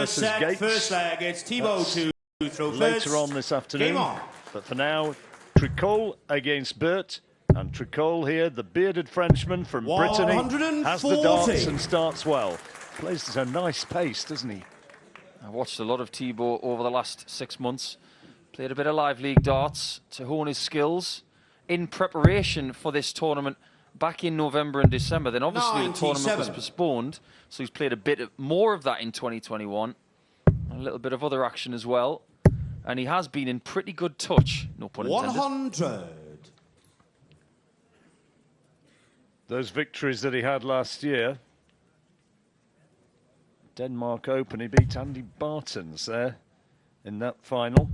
versus Gates. First leg, it's Thibault to throw later on this afternoon. But for now, Tricole against Burt. And Tricole here, the bearded Frenchman from Brittany, has the darts and starts well. Plays at a nice pace, doesn't he? I watched a lot of Thibault over the last 6 months. Played a bit of live league darts to hone his skills in preparation for this tournament back in November and December. Then obviously the tournament was postponed, so he's played a bit more of that in 2021. A little bit of other action as well. And he has been in pretty good touch, no pun intended. 100. Those victories that he had last year. Denmark Open, he beat Andy Bartons there in that final.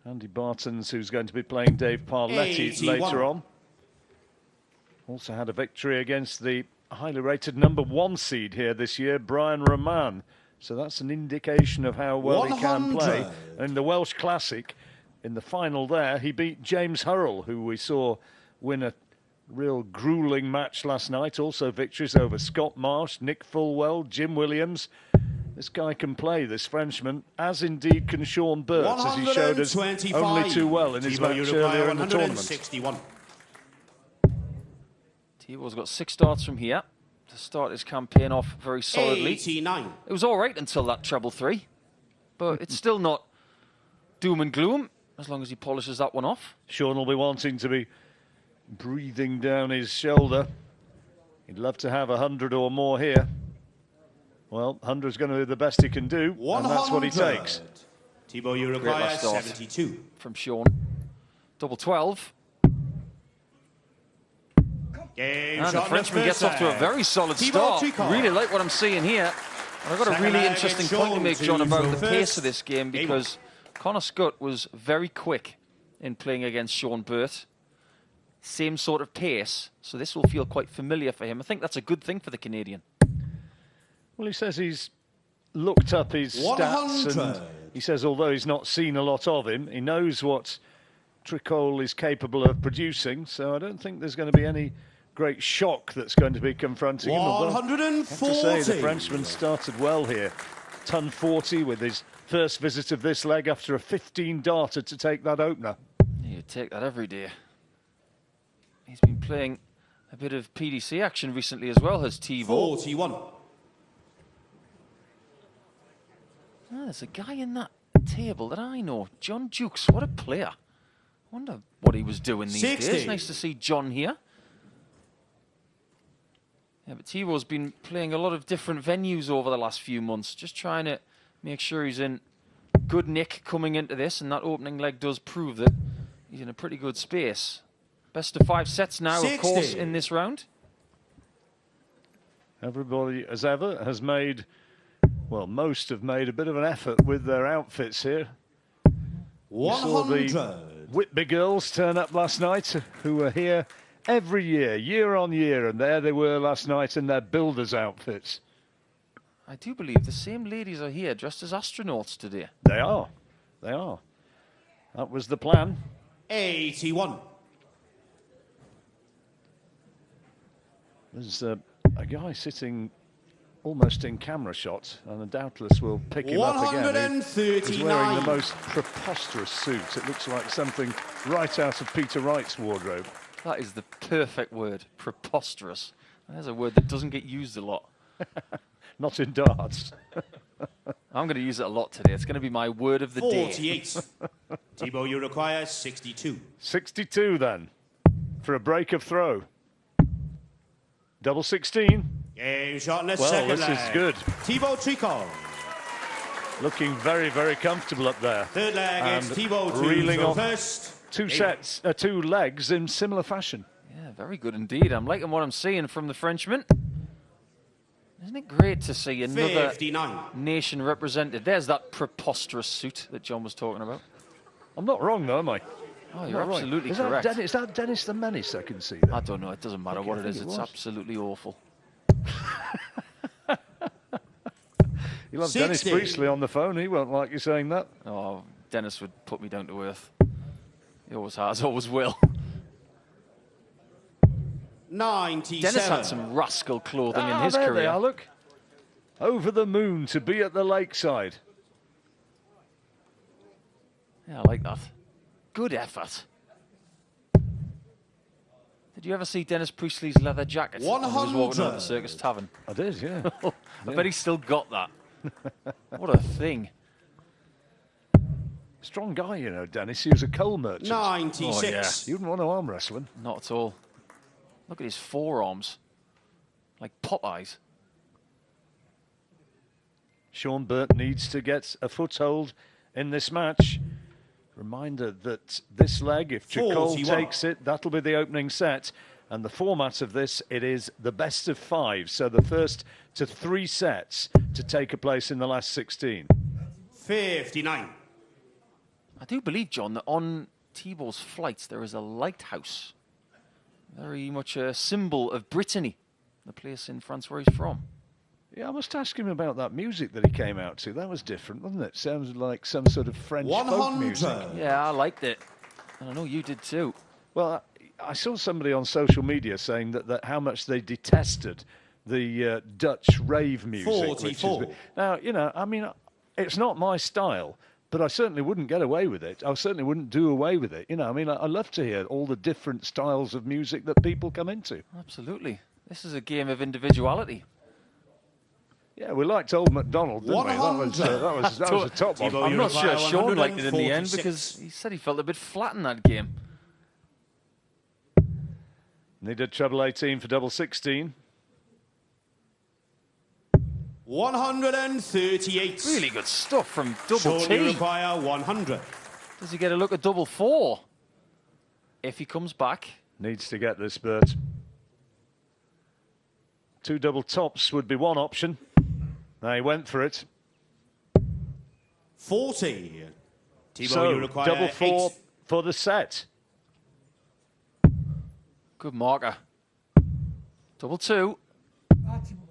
Andy Bartons, who's going to be playing Dave Parletti later on. Also had a victory against the highly rated #1 seed here this year, Brian Roman. So that's an indication of how well he can play. In the Welsh Classic, in the final there, he beat James Hurrell, who we saw win a real grueling match last night. Also victories over Scott Marsh, Nick Fulwell, Jim Williams. This guy can play, this Frenchman, as indeed can Shawn Burt, as he showed us only too well in his match earlier in the tournament. Thibault's got 6 starts from here to start his campaign off very solidly. 89. It was all right until that treble 3, but it's still not doom and gloom as long as he polishes that one off. Shawn will be wanting to be breathing down his shoulder. He'd love to have 100 or more here. Well, 100 is going to be the best he can do, and that's what he takes. Thibault, you require 72. From Shawn. Double 12. And the Frenchman gets off to a very solid start. Really like what I'm seeing here. And I've got a really interesting point to make, John, about the pace of this game, because Connor Scott was very quick in playing against Shawn Burt. Same sort of pace, so this will feel quite familiar for him. I think that's a good thing for the Canadian. Well, he says he's looked up his stats, and he says although he's not seen a lot of him, he knows what Tricole is capable of producing, so I don't think there's going to be any great shock that's going to be confronting him. 140. I have to say, the Frenchman started well here. Ton 40 with his first visit of this leg after a 15-darter to take that opener. You take that every day. He's been playing a bit of PDC action recently as well, has Thibault. 41. There's a guy in that table that I know, John Dukes. What a player. I wonder what he was doing these 60. days. Nice to see John here. Yeah, but Thibault's been playing a lot of different venues over the last few months, just trying to make sure he's in good nick coming into this, and that opening leg does prove that he's in a pretty good space. Best of 5 sets now, 60. Of course, in this round. Everybody, as ever, has made, well, most have made a bit of an effort with their outfits here. 100. Saw the Whitby girls turn up last night, who were here every year on year, and there they were last night in their builders' outfits. I do believe the same ladies are here dressed as astronauts today. They are. They are. That was the plan. 81. There's a guy sitting almost in camera shot, and doubtless we'll pick him up again. He's wearing the most preposterous suit. It looks like something right out of Peter Wright's wardrobe. That is the perfect word, preposterous. There's a word that doesn't get used a lot. Not in darts. I'm going to use it a lot today. It's going to be my word of the day. 48. Thibault, you require 62. 62 then, for a break of throw. Double 16. Game shot in the well, second this leg. is good. Thibault Tricole. Looking very, very comfortable up there. Third leg, and it's Thibault reeling off first. 2 sets, 2 legs in similar fashion. Yeah, very good indeed. I'm liking what I'm seeing from the Frenchman. Isn't it great to see another 59. nation represented? There's that preposterous suit that John was talking about. I'm not wrong, though, am I? Oh, you're absolutely right. correct. Is that Dennis the Menace I can see there? I don't know. It doesn't matter what it is. It's absolutely awful. You'll have Dennis Priestley on the phone. He won't like you saying that. Oh, Dennis would put me down to earth. He always has, always will. 97. Dennis had some rascal clothing in his there career. They are, look. Over the moon to be at the Lakeside. Yeah, I like that. Good effort. Did you ever see Dennis Priestley's leather jacket when he was walking around the Circus Tavern? I did, yeah. I bet he's still got that. What a thing. Strong guy, you know, Dennis. He was a coal merchant. 96. Oh, yeah. You wouldn't want to arm wrestle him. Not at all. Look at his forearms. Like Popeyes. Shawn Burt needs to get a foothold in this match. Reminder that this leg, if Tricole takes it, that'll be the opening set. And the format of this, it is the best of 5. So the first to 3 sets to take a place in the last 16. 59. I do believe, John, that on Thibault's flights there is a lighthouse. Very much a symbol of Brittany, the place in France where he's from. Yeah, I must ask him about that music that he came out to. That was different, wasn't it? Sounded like some sort of French folk music. Yeah, I liked it. And I know you did too. Well, I saw somebody on social media saying that how much they detested the Dutch rave music. 44. Now, you know, I mean, it's not my style, but I certainly wouldn't get away with it. I certainly wouldn't do away with it. You know, I mean, I love to hear all the different styles of music that people come into. Absolutely. This is a game of individuality. Yeah, we liked Old MacDonald, didn't we? That was a top one. I'm not sure Shawn liked it in the end because he said he felt a bit flat in that game. Needed treble 18 for double 16. 138. Really good stuff from double Shawn, T. you require 100. Does he get a look at double 4? If he comes back. Needs to get this, Burt. 2 double tops would be one option. He went for it. 40. Thibault, So, you require double 4 8. for the set. Good marker. Double 2.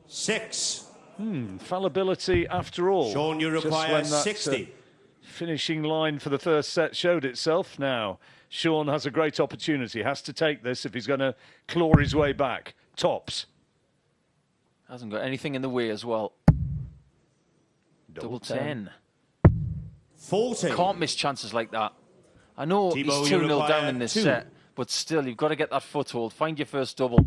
6. Fallibility after all. Shawn, you Just require when that, 60. Finishing line for the first set showed itself. Now, Shawn has a great opportunity. Has to take this if he's going to claw his way back. Tops. Hasn't got anything in the way as well. Double 10. 40. Can't miss chances like that. I know Thibault, he's you 2-0 require down in this 2. set, but still, you've got to get that foothold. Find your first double.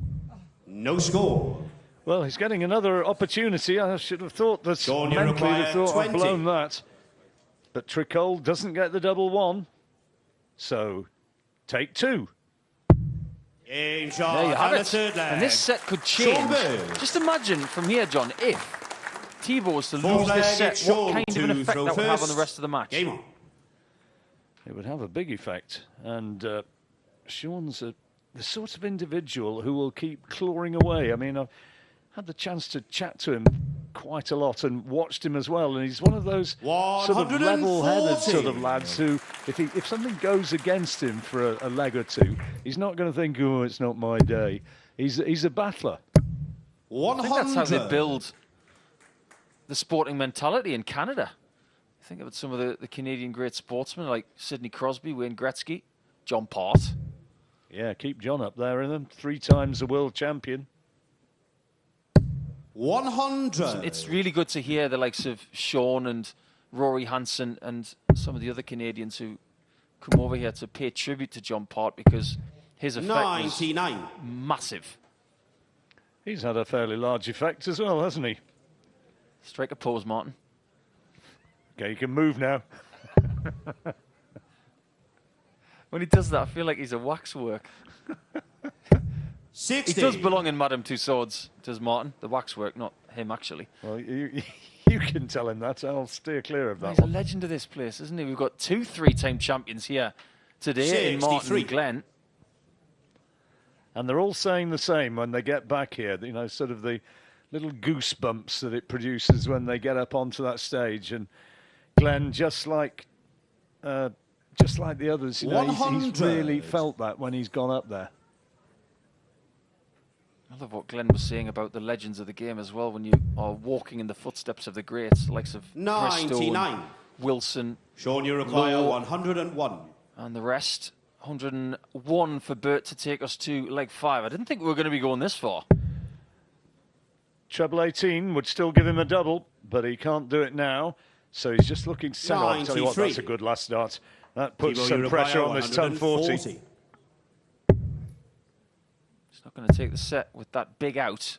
No score. Well, he's getting another opportunity. I should have thought that Shawn, you mentally require I'd thought 20. I'd blown that. But Tricole doesn't get the double 1. So, take 2. Game shot. There you have and it. a third leg. And this set could Shawn change. Burt. Just imagine from here, John, if Thibault was to Fourth lose this leg, set, it's what Shawn kind of to an effect throw that would have on first. the rest of the match? Game on. It would have a big effect. And Shawn's the sort of individual who will keep clawing away. I mean, I've had the chance to chat to him quite a lot and watched him as well. And he's one of those sort of 140. level-headed sort of lads who, if something goes against him for a leg or two, he's not going to think, oh, it's not my day. He's a battler. 100. I think that's how they build the sporting mentality in Canada. Think about some of the Canadian great sportsmen like Sidney Crosby, Wayne Gretzky, John Part. Yeah, keep John up there in them. 3 times a world champion. 100. It's really good to hear the likes of Shawn and Rory Hansen and some of the other Canadians who come over here to pay tribute to John Part because his effect 99. was massive. He's had a fairly large effect as well, hasn't he? Strike a pose, Martin. Okay, you can move now. When he does that, I feel like he's a waxwork. 60. He does belong in Madame Tussauds, does Martin, the waxwork, not him actually. Well, you can tell him that. I'll steer clear of that He's a one. legend of this place, isn't he? We've got 2 3-time champions here today in Martin 63. and Glenn. And they're all saying the same when they get back here. You know, sort of the little goosebumps that it produces when they get up onto that stage. And Glenn, just like the others, you know, he's really felt that when he's gone up there. I love what Glenn was saying about the legends of the game as well. When you are walking in the footsteps of the greats, the likes of 99. Presto, Wilson, Shawn, you require Law, 101. and the rest. 101 for Burt to take us to leg 5. I didn't think we were going to be going this far. treble 18 would still give him a double, but he can't do it now. So he's just looking to send on. I'll tell you what, that's a good last start. That puts Thibault, some pressure on this ton 40. He's not going to take the set with that big out.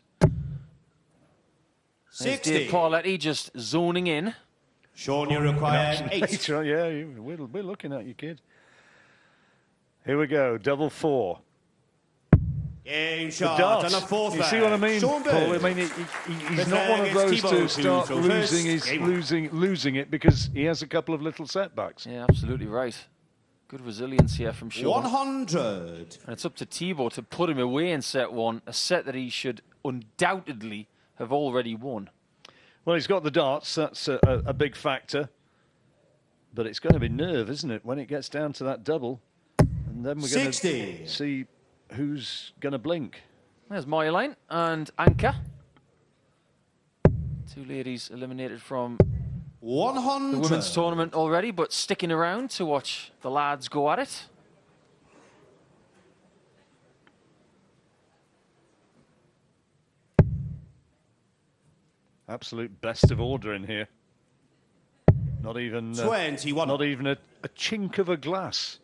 60. Dave Parletti just zoning in. Shawn, you require 8. Yeah, we're looking at you, kid. Here we go, double 4. Game The shot darts. and a fourth. You see what I mean, Shawn Paul? I Burt. mean, he's not one of those to start losing it because he has a couple of little setbacks. Yeah, absolutely right. Good resilience here from Shawn. 100. And it's up to Thibault to put him away in set 1, a set that he should undoubtedly have already won. Well, he's got the darts. That's a big factor. But it's going to be nerve, isn't it, when it gets down to that double? And then we're going to see who's going to blink. There's Moyerline and Anka. Two ladies eliminated from 100. the women's tournament already, but sticking around to watch the lads go at it. Absolute best of order in here. Not even 21. Not even a chink of a glass.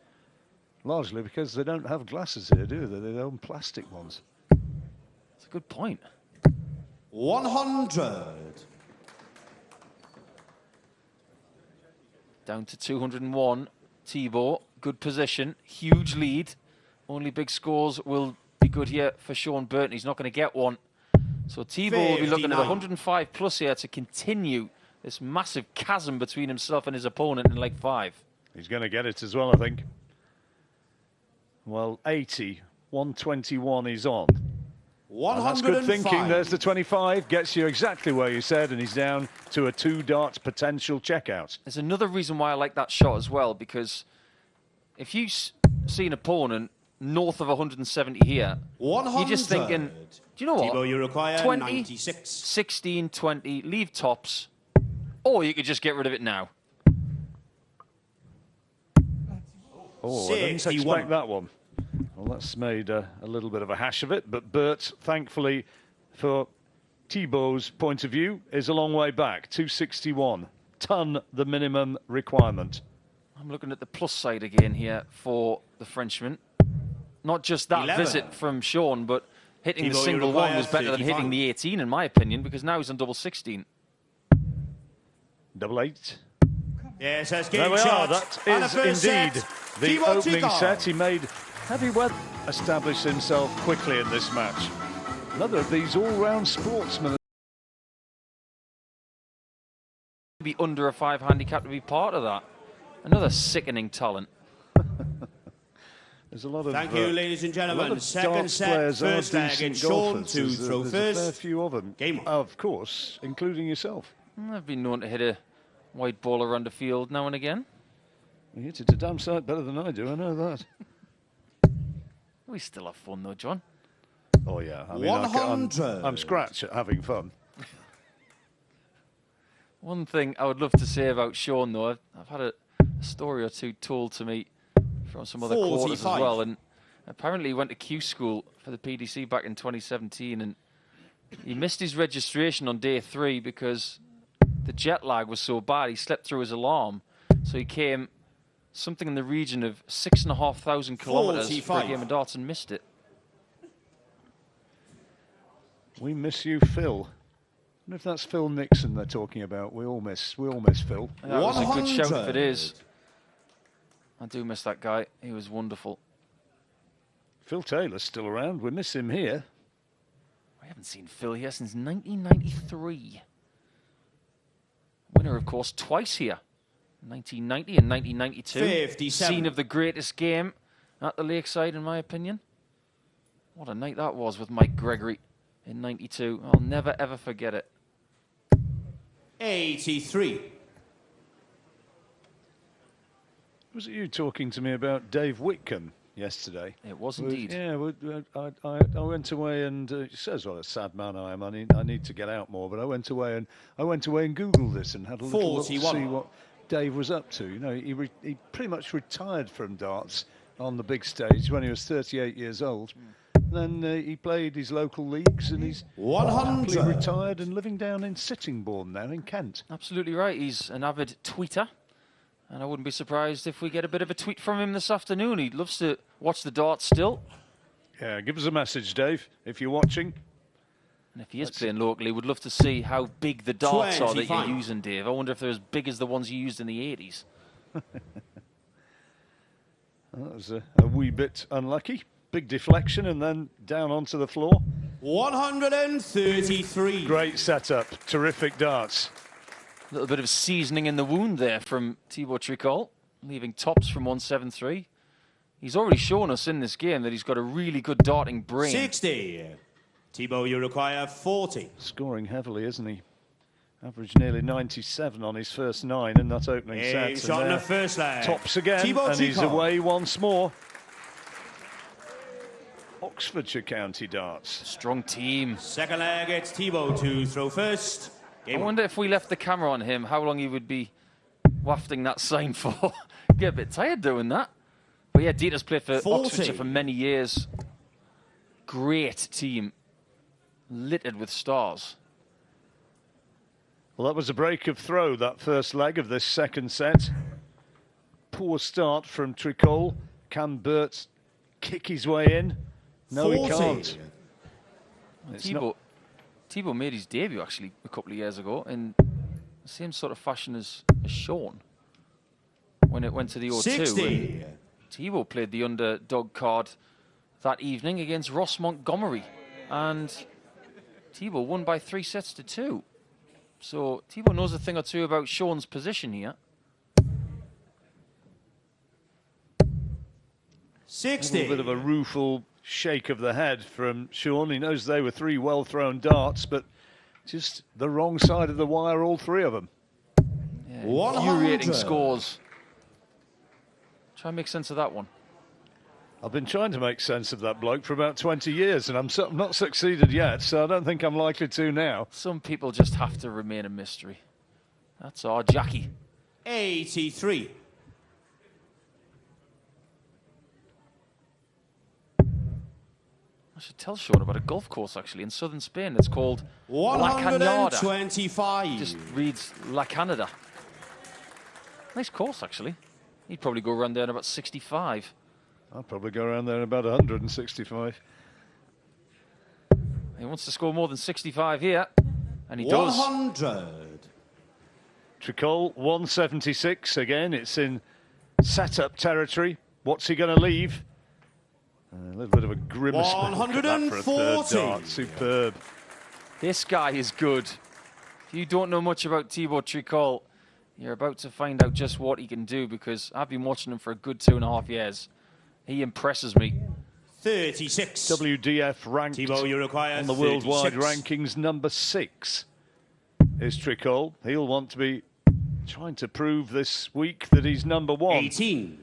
Largely because they don't have glasses here, do they? They own plastic ones. That's a good point. 100. Down to 201. Thibault, good position, huge lead. Only big scores will be good here for Shawn Burt. He's not going to get one. So Thibault will be looking at 105 plus here to continue this massive chasm between himself and his opponent in leg 5. He's going to get it as well, I think. Well, 80, 121 he's on. 105. And that's good thinking. There's the 25. Gets you exactly where you said, and he's down to a 2 darts potential checkout. There's another reason why I like that shot as well, because if you see an opponent north of 170 here, 100. you're just thinking, do you know what? Thibault, you require 20, 96. 16, 20, leave tops, or you could just get rid of it now. Oh, I didn't expect that one. Well, that's made a little bit of a hash of it, but Burt, thankfully, for Thibault's point of view, is a long way back. 261. Ton, the minimum requirement. I'm looking at the plus side again here for the Frenchman. Not just that 11. visit from Shawn, but hitting Thibault, the single you one require was better than 35. hitting the 18, in my opinion, because now he's on double 16. Double 8. Yes, that's There game we are. shot. That And a is first indeed set. the Thibault opening Tricole. set. He made heavy weather establish himself quickly in this match. Another of these all-round sportsmen. Be under a 5 handicap to be part of that. Another sickening talent. There's a lot of Thank you, ladies and a lot gentlemen. of Second darts set, players are first leg, decent and Shawn golfers. to throw There's a fair first. few of them. Game on. Of course, including yourself. I've been known to hit a white ball around the field now and again. You hit it a damn sight better than I do, I know that. We still have fun though, John. Oh yeah, I mean, 100. I'm scratch at having fun. One thing I would love to say about Shawn, though, I've had a story or two told to me from some other quarters as 45. well, and apparently he went to Q school for the PDC back in 2017, and he missed his registration on day 3 because the jet lag was so bad. He slept through his alarm, so he came something in the region of 6,500 kilometres for a 45. game of darts and missed it. We miss you, Phil. I wonder if that's Phil Nixon they're talking about. We all miss Phil. That was a good shout if 100. it is. I do miss that guy. He was wonderful. Phil Taylor's still around. We miss him here. I haven't seen Phil here since 1993. Winner, of course, twice here. 1990 and 1992. 57. Scene of the greatest game at the Lakeside, in my opinion. What a night that was with Mike Gregory in 92. I'll never, ever forget it. 83. Was it you talking to me about Dave Whitcomb yesterday? It was indeed. Yeah, I went away and it says what a sad man I am. I need to get out more, but I went away and Googled this and had a little look to 41. see what Dave was up to. You know, he pretty much retired from darts on the big stage when he was 38 years old, Then he played his local leagues, and he's 100. happily retired and living down in Sittingbourne now in Kent. Absolutely right. He's an avid tweeter. And I wouldn't be surprised if we get a bit of a tweet from him this afternoon. He loves to watch the darts still. Yeah, give us a message, Dave, if you're watching. And if he is playing locally, would love to see how big the darts are that 25. you're using, Dave. I wonder if they're as big as the ones you used in the 80s. That was a wee bit unlucky. Big deflection and then down onto the floor. 133. Great setup. Terrific darts. A little bit of seasoning in the wound there from Thibault Tricole, leaving tops from 173. He's already shown us in this game that he's got a really good darting brain. 60. Thibault, you require 40. Scoring heavily, isn't he? Averaged nearly 97 on his first 9 in that opening set. Shot in the first leg. Tops again, Thibault and he's Tricole. away once more. Oxfordshire County darts. Strong team. Second leg, it's Thibault to throw first. I wonder if we left the camera on him, how long he would be wafting that sign for. Get a bit tired doing that. But yeah, Dieter's played for 40. Oxfordshire for many years. Great team. Littered with stars. Well, that was a break of throw, that first leg of this second set. Poor start from Tricole. Can Burt kick his way in? No, 40. he can't. It's not- Thibault made his debut actually a couple of years ago in the same sort of fashion as Shawn when it went to the O2. 60. Thibault played the underdog card that evening against Ross Montgomery, and Thibault won by 3 sets to 2. So Thibault knows a thing or two about Shawn's position here. 60. A little bit of a rueful shake of the head from Shawn. He knows they were 3 well-thrown darts, but just the wrong side of the wire, all 3 of them. Yeah, 100. infuriating scores. Try and make sense of that one. I've been trying to make sense of that bloke for about 20 years, and I'm not succeeded yet, so I don't think I'm likely to now. Some people just have to remain a mystery. That's our Jackie. 83. I should tell Shawn about a golf course actually in southern Spain. It's called La Cañada. 125. Just reads La Canada. Nice course actually. He'd probably go around there in about 65. I'll probably go around there in about 165. He wants to score more than 65 here, and he does. 100. Tricole 176 again. It's in setup territory. What's he going to leave? A little bit of a grimace. Look at that for a third 140. dart. Superb. This guy is good. If you don't know much about Thibault Tricole, you're about to find out just what he can do, because I've been watching him for a good 2.5 years. He impresses me. 36. WDF ranked Thibault, you require on the worldwide 36. rankings number 6 is Tricole. He'll want to be trying to prove this week that he's number 1. 18.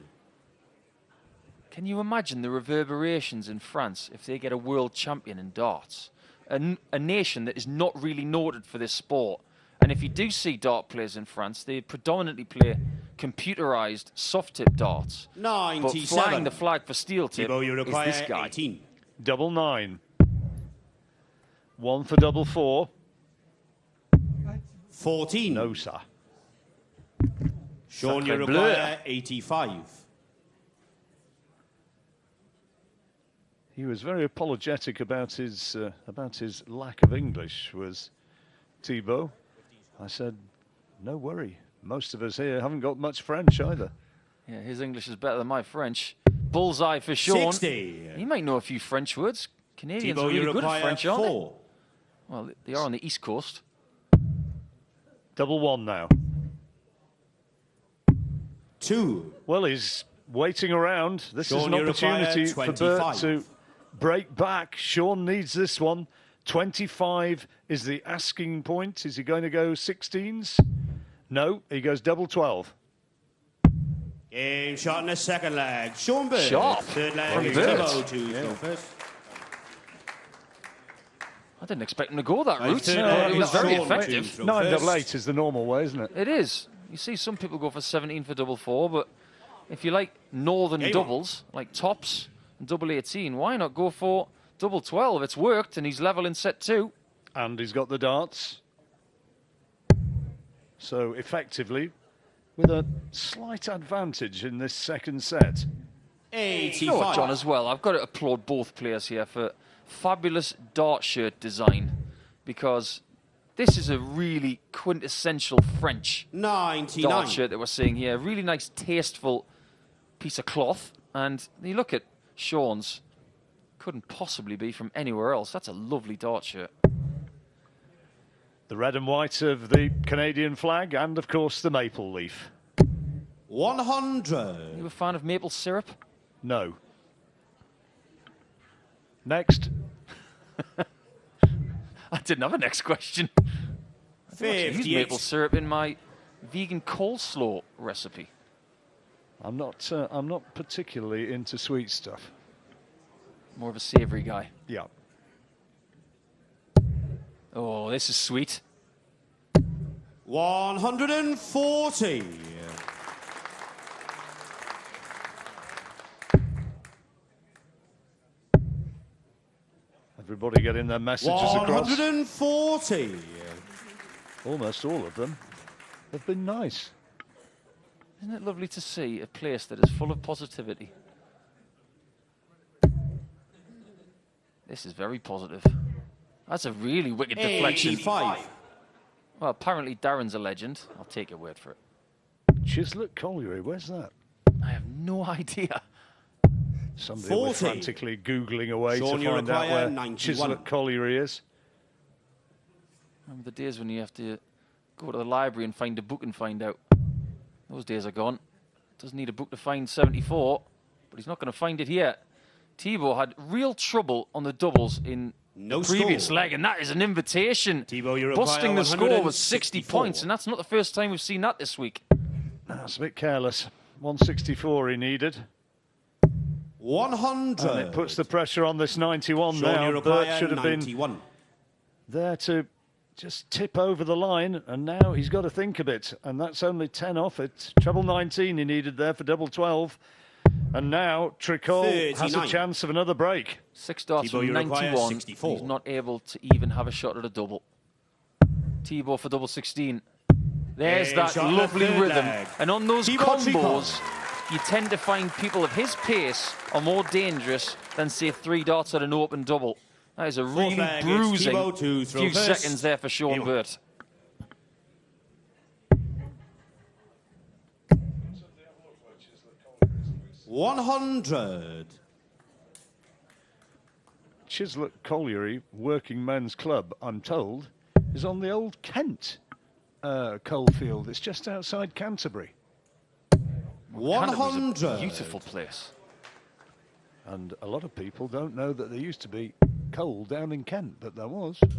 Can you imagine the reverberations in France if they get a world champion in darts? A nation that is not really noted for this sport. And if you do see dart players in France, they predominantly play computerized soft-tip darts. 97. But flying the flag for steel tip Thibault, you is require this guy. 18. Double 9. 1 for double 4. 14. No, sir. Shawn, you Sacre require 85. He was very apologetic about his lack of English, was Thibault. I said, no worry. Most of us here haven't got much French either. Yeah, his English is better than my French. Bullseye for Shawn. 60. He might know a few French words. Canadians Thibault, are you really good at require French, aren't they? 4. Well, they are on the East Coast. Double 1 now. 2. Well, he's waiting around. This is Shawn, an you require opportunity for Burt 25. to break back. Shawn needs this one. 25 is the asking point. Is he going to go 16s? No, he goes double 12. Game shot in the second leg. Shawn Burt. Sharp Third leg from is Burt. Thibault to throw first. I didn't expect him to go that Right, route. third No, leg it was is very Shawn effective. to throw 9 double first. 8 is the normal way, isn't it? It is. You see some people go for 17 for double 4, but if you like northern Game on. doubles, like tops and double 18, why not go for Double 12, it's worked, and he's level in set 2. And he's got the darts. So effectively, with a slight advantage in this second set. 85. You know what, John, as well, I've got to applaud both players here for fabulous dart shirt design, because this is a really quintessential French 99. dart shirt that we're seeing here. Really nice, tasteful piece of cloth. And you look at Shawn's, couldn't possibly be from anywhere else. That's a lovely dart shirt. The red and white of the Canadian flag, and of course the maple leaf. 100. You a fan of maple syrup? No. Next. I didn't have a next question. I don't actually use maple syrup in my vegan coleslaw recipe. I'm not particularly into sweet stuff. More of a savoury guy. Yeah. Oh, this is sweet. 140. Everybody getting their messages across. 140. Almost all of them have been nice. Isn't it lovely to see a place that is full of positivity? This is very positive. That's a really wicked deflection. 85. Well, apparently Darren's a legend. I'll take your word for it. Chislett Colliery, where's that? I have no idea. Somebody was 40. frantically Googling away Shawn, to you find out require where 91. Chislett Colliery is. Remember the days when you have to go to the library and find a book and find out? Those days are gone. Doesn't need a book to find 74, but he's not going to find it here. Thibault had real trouble on the doubles in the previous leg, and that is an invitation. Thibault, you Busting the score was 60 164. points, and that's not the first time we've seen that this week. That's a bit careless. 164 he needed. 100. And it puts the pressure on this 91 Shawn, now. you require Burt should have 91. been there to just tip over the line, and now he's got to think a bit, and that's only 10 off it. Treble 19 he needed there for double 12. And now Tricole has a chance of another break. 6 darts Thibault, from you require 91. 64. He's not able to even have a shot at a double. Thibault for double 16. There's that shot lovely third rhythm. leg. And on those Thibault, combos, you tend to find people of his pace are more dangerous than, say, 3 darts at an open double. That is a really leg, bruising Thibault to throw few first. seconds there for Shawn Burt. $100. Chislett Colliery Working Men's Club, I'm told, is on the old Kent coalfield. It's just outside Canterbury. 100. Beautiful place. And a lot of people don't know that there used to be coal down in Kent, but there was. The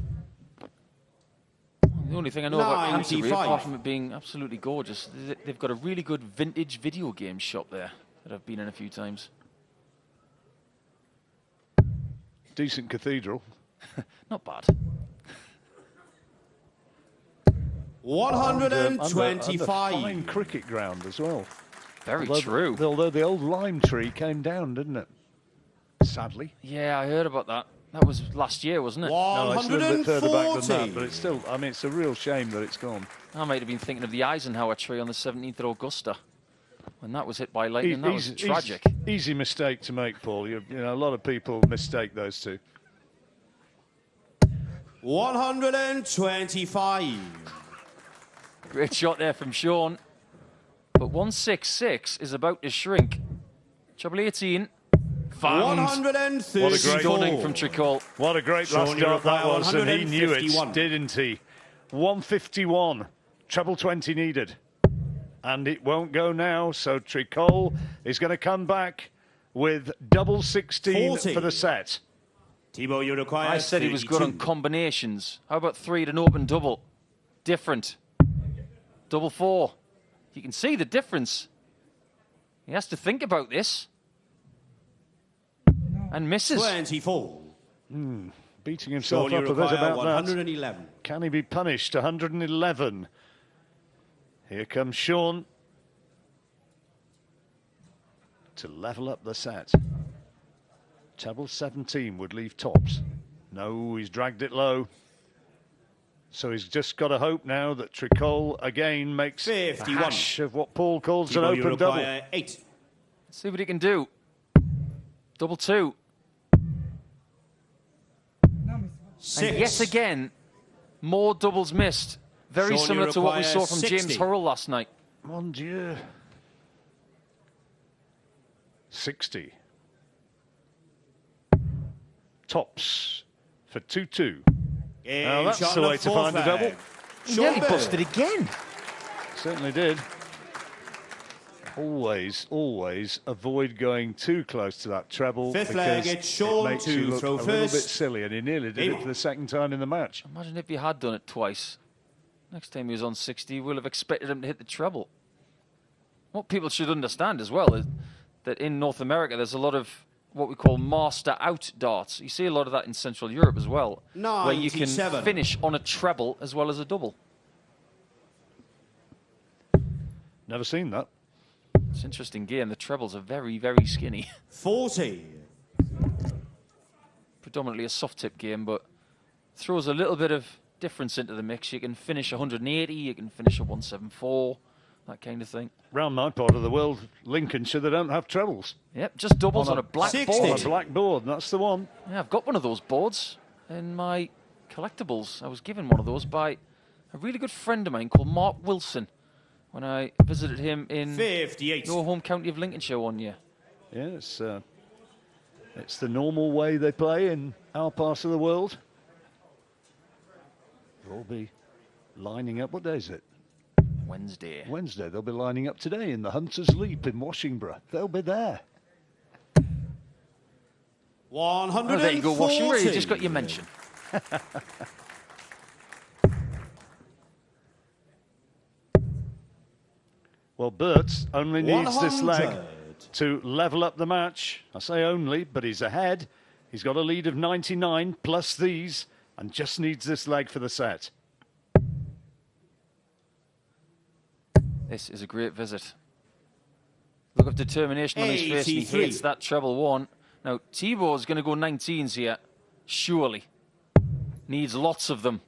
only thing I know about Canterbury, 95. apart from it being absolutely gorgeous, they've got a really good vintage video game shop there that I've been in a few times. Decent cathedral. Not bad. 125. Fine cricket ground as well. Very true. Although the old lime tree came down, didn't it? Sadly. Yeah, I heard about that. That was last year, wasn't it? No, it's a little bit further back than 140. that, but it's still, I mean, it's a real shame that it's gone. I might have been thinking of the Eisenhower tree on the 17th of Augusta. When that was hit by lightning, that was tragic. Easy mistake to make, Paul. You know, a lot of people mistake those two. 125. Great shot there from Shawn. But 166 is about to shrink. Treble 18. Found. 134. What a great Stunning from Tricole. What a great Shawn, last you dart that require was, and he knew it, 151. didn't he? 151. Treble 20 needed. And it won't go now, so Tricole is going to come back with double 16 40. for the set. Thibault, you require I said he was good on 32. combinations. How about 3 at an open double? Different. Double 4. You can see the difference. He has to think about this. And misses. 24. Beating himself Shawn, up you a bit require about 111. that. Can he be punished? 111. Here comes Shawn to level up the set. Treble 17 would leave tops. No, he's dragged it low. So he's just got to hope now that Tricole again makes a hash of what Paul calls an open double. 8. Let's see what he can do. Double 2. 6. And yet again, more doubles missed. Very Shawn, similar to what we saw from 60. James Hurrell last night. Mon Dieu. 60. Tops for 2-2. Now that's the way to find a double. He nearly busted again. Certainly did. Always, always avoid going too close to that treble. Fifth leg, because it's Shawn it makes to you look throw a little bit first. silly, and he nearly did it for the second time in the match. Imagine if he had done it twice. Next time he was on 60, we'll have expected him to hit the treble. What people should understand as well is that in North America, there's a lot of what we call master out darts. You see a lot of that in Central Europe as well, where you can 97. finish on a treble as well as a double. Never seen that. It's an interesting game. The trebles are very, very skinny. 40. Predominantly a soft tip game, but throws a little bit of difference into the mix. You can finish 180, you can finish a 174, that kind of thing. Round my part of the world, Lincolnshire, they don't have trebles. Yep, just doubles on a black 60. On board. a black board, that's the one. Yeah, I've got one of those boards in my collectibles. I was given one of those by a really good friend of mine called Mark Wilson when I visited him in 58. your home county of Lincolnshire one year. Yeah, it's the normal way they play in our part of the world. They'll all be lining up. What day is it? Wednesday. Wednesday. They'll be lining up today in the Hunter's Leap in Washington. They'll be there. 140. Oh, there you go, Washington. You just got your mention. Well, Burt only needs this 100. leg to level up the match. I say only, but he's ahead. He's got a lead of 99 plus these and just needs this leg for the set. This is a great visit. Look of determination on his face, and he 83. hits that treble 1. Now, Thibault's going to go 19s here, surely. Needs lots of them.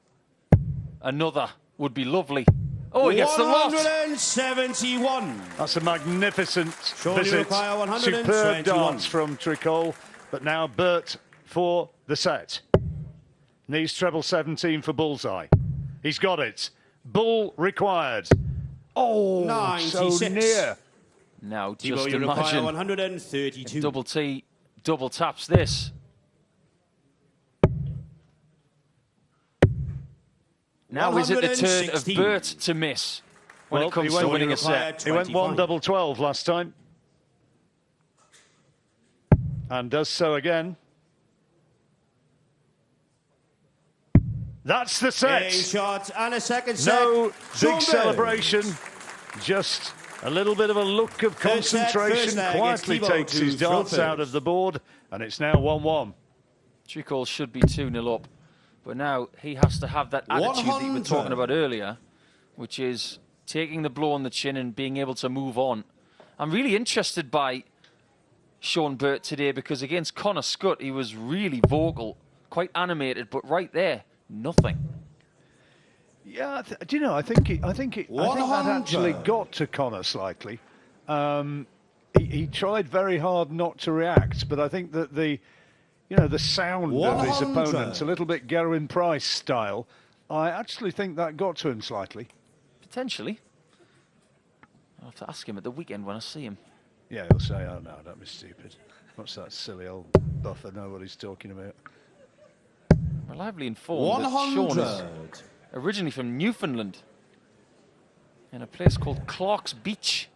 Another would be lovely. Oh, he gets the lot. 171. That's a magnificent Shawn, you visit. require 121. Superb darts from Tricole. But now Burt for the set. Needs treble 17 for bullseye. He's got it. Bull required. Oh, 96. so near. Now, Thibault, just you require imagine 132. double T double taps this. Now is it the turn of 116. Burt to miss when Well, it comes he to went- winning a required set? He went 1 25. double 12 last time. And does so again. That's the set. A shot and a second set. No Shawn big Burt. celebration. Just a little bit of a look of Third set, concentration. first leg, Quietly it's Thibault takes to his throw darts first. out of the board. And it's now 1-1. Tricole should be 2-0 up. But now he has to have that attitude that you were 100. talking about earlier, which is taking the blow on the chin and being able to move on. I'm really interested by Shawn Burt today because against Connor Scott, he was really vocal, quite animated, but right there, nothing. Yeah, do you know? I think that 100. actually got to Connor slightly. He tried very hard not to react, but I think that the sound of his 100. opponents, a little bit Gerwin Price style, I actually think that got to him slightly. Potentially. I'll have to ask him at the weekend when I see him. Yeah, he'll say, "Oh no, don't be stupid. What's that silly old buffer know what he's talking about?" We're lively informed that Shawn is 100. originally from Newfoundland in a place called Clark's Beach.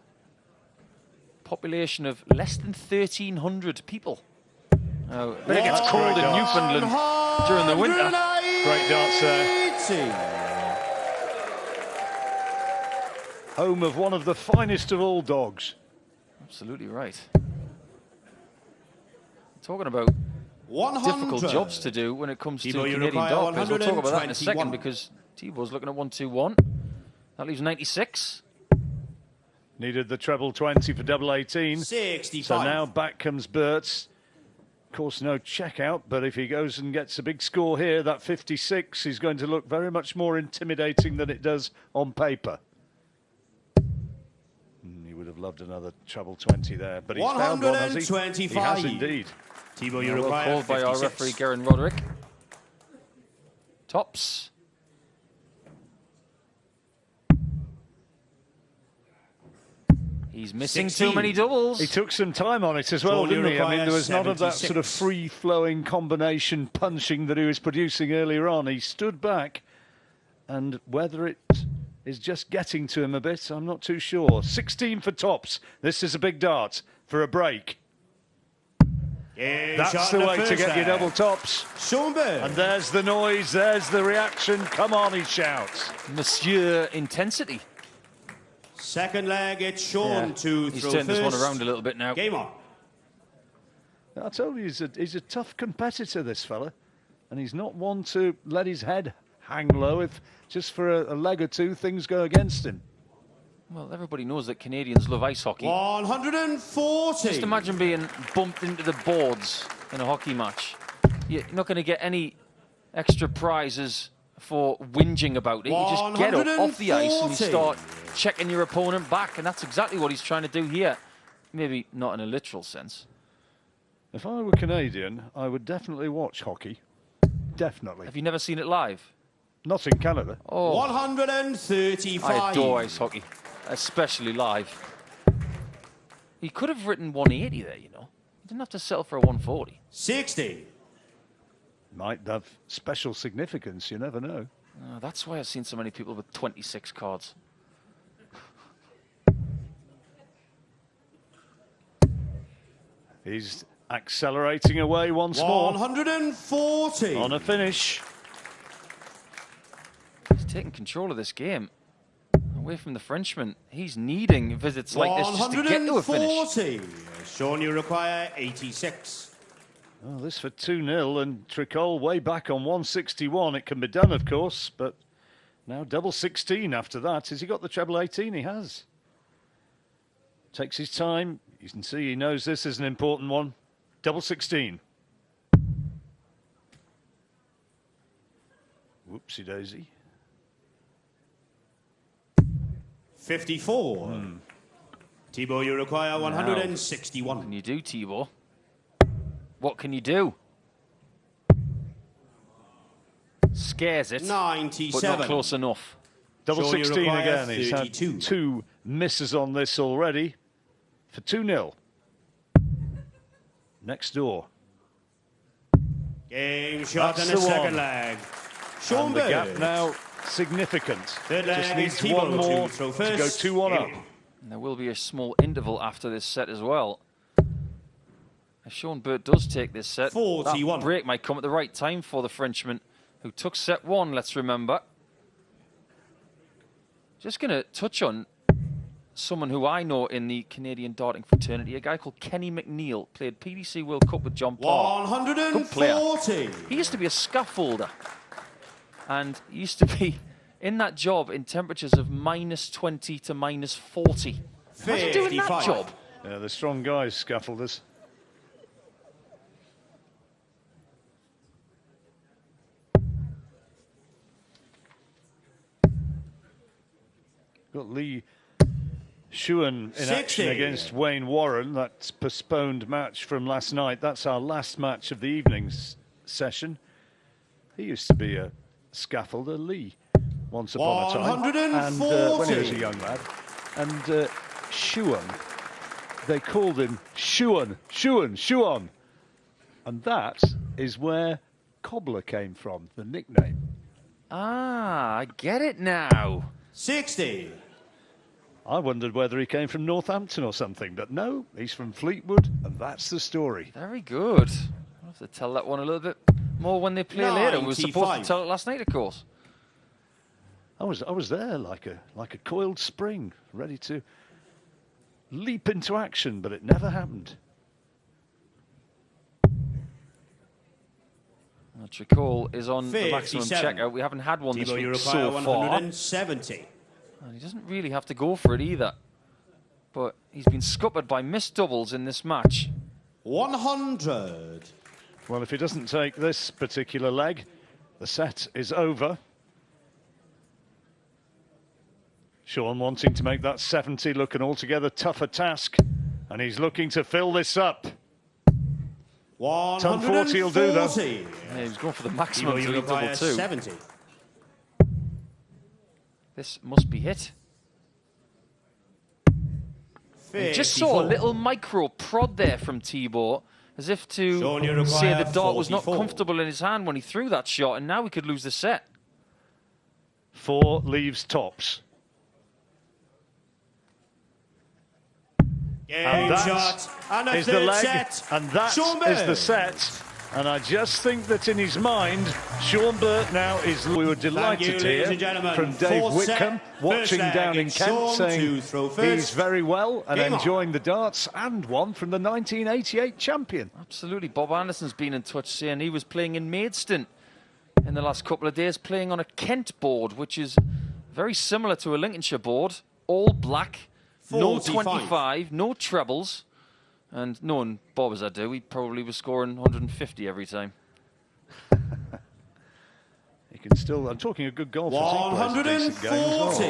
Population of less than 1,300 people. Now, I bet it gets cold in Newfoundland during the winter. Great darts there. 180. Home of one of the finest of all dogs. Absolutely right. Talking about 100. difficult jobs to do when it comes to Thibault, you Canadian require dog players. We'll talk about that in a 121. second because Thibault's looking at 1-2-1. That leaves 96. Needed the treble 20 for double 18. 65. So now back comes Burt. Of course, no checkout, but if he goes and gets a big score here, that 56 is going to look very much more intimidating than it does on paper. He would have loved another treble 20 there, but he's found one, has he? He has indeed. Thibault, you Well require called by our 56. referee, Garen Roderick. Tops. He's missing 16. too many doubles. He took some time on it as well, Shawn, you didn't he? I mean, require there was none of that 76. sort of free-flowing combination punching that he was producing earlier on. He stood back, and whether it is just getting to him a bit, I'm not too sure. 16 for tops. This is a big dart for a break. That's the way to get your double tops. Shawn Burt. And there's the noise, there's the reaction. Come on, he shouts. Monsieur Intensity. Second leg, it's Shawn to He's throw turned first. this one around a little bit now. Game on. I told you, he's a tough competitor, this fella. And he's not one to let his head hang low if just for a leg or two things go against him. Well, everybody knows that Canadians love ice hockey. 140. Just imagine being bumped into the boards in a hockey match. You're not going to get any extra prizes for whinging about it. You just get up off the ice and you start checking your opponent back, and that's exactly what he's trying to do here. Maybe not in a literal sense. If I were Canadian, I would definitely watch hockey. Definitely. Have you never seen it live? Not in Canada. Oh, 135. I adore ice hockey, especially live. He could have written 180 there, you know. He didn't have to settle for a 140. 60. Might have special significance, you never know. That's why I've seen so many people with 26 cards. He's accelerating away once more 140. on a finish. He's taking control of this game. Away from the Frenchman. He's needing visits like this just to get to a finish. 140. Shawn, you require 86. Well, this for 2-0 and Tricole way back on 161. It can be done, of course, but now double 16 after that. Has he got the treble 18? He has. Takes his time. You can see he knows this is an important one. Double 16. Whoopsie daisy. 54. Thibault, you require 161. What can you do, Thibault? What can you do? Scares it, 97. but not close enough. Double Shawn, you 16 require again. He's had 32. 2 misses on this already for 2-0. Next door. Game shot That's in the the second one. leg. Shawn And the gap Burt. now significant. Third Just leg, needs Thibault one more to throw to go first. 2-1 up. Game on. And there will be a small interval after this set as well. If Shawn Burt does take this set, 41. that break might come at the right time for the Frenchman, who took set 1, let's remember. Just going to touch on someone who I know in the Canadian darting fraternity, a guy called Kenny McNeil, played PDC World Cup with John Parr. 140. He used to be a scaffolder, and he used to be in that job in temperatures of -20 to -40. Imagine doing that 55. job. Yeah, the strong guys, scaffolders. Got Lee Shawn in 60. action against Wayne Warren. That postponed match from last night. That's our last match of the evening's session. He used to be a scaffolder, Lee, once upon a time. 140. And when he was a young lad. And Shawn, they called him Shawn. And that is where Cobbler came from, the nickname. Ah, I get it now. 60. I wondered whether he came from Northampton or something, but no, he's from Fleetwood, and that's the story. Very good. I'll have to tell that one a little bit more when they play later. We were supposed to 95. tell it last night, of course. I was there like a coiled spring, ready to leap into action, but it never happened. Tricole is on the maximum 57. checkout. We haven't had one Thibault, this you week require so far. 170. And he doesn't really have to go for it either. But he's been scuppered by missed doubles in this match. 100. Well, if he doesn't take this particular leg, the set is over. Shawn wanting to make that 70 look an altogether tougher task, and he's looking to fill this up. 140 will do, though. Yeah, he's going for the maximum to lead double 2. 70. This must be hit. You just saw a little micro prod there from Thibault, as if to say the dart was not comfortable in his hand when he threw that shot, and now he could lose the set. 4 leaves tops. And that is the leg, and that is the set. And I just think that in his mind, Shawn Burt now is... We were delighted to hear from Dave Whitcomb, watching down in Kent, saying he's very well and enjoying the darts, and one from the 1988 champion. Absolutely. Bob Anderson's been in touch, saying he was playing in Maidstone in the last couple of days, playing on a Kent board, which is very similar to a Lincolnshire board, all black, 45. no 25, no trebles. And knowing Bob as I do, he probably was scoring 150 every time. He can still... I'm talking a good golfer. 140.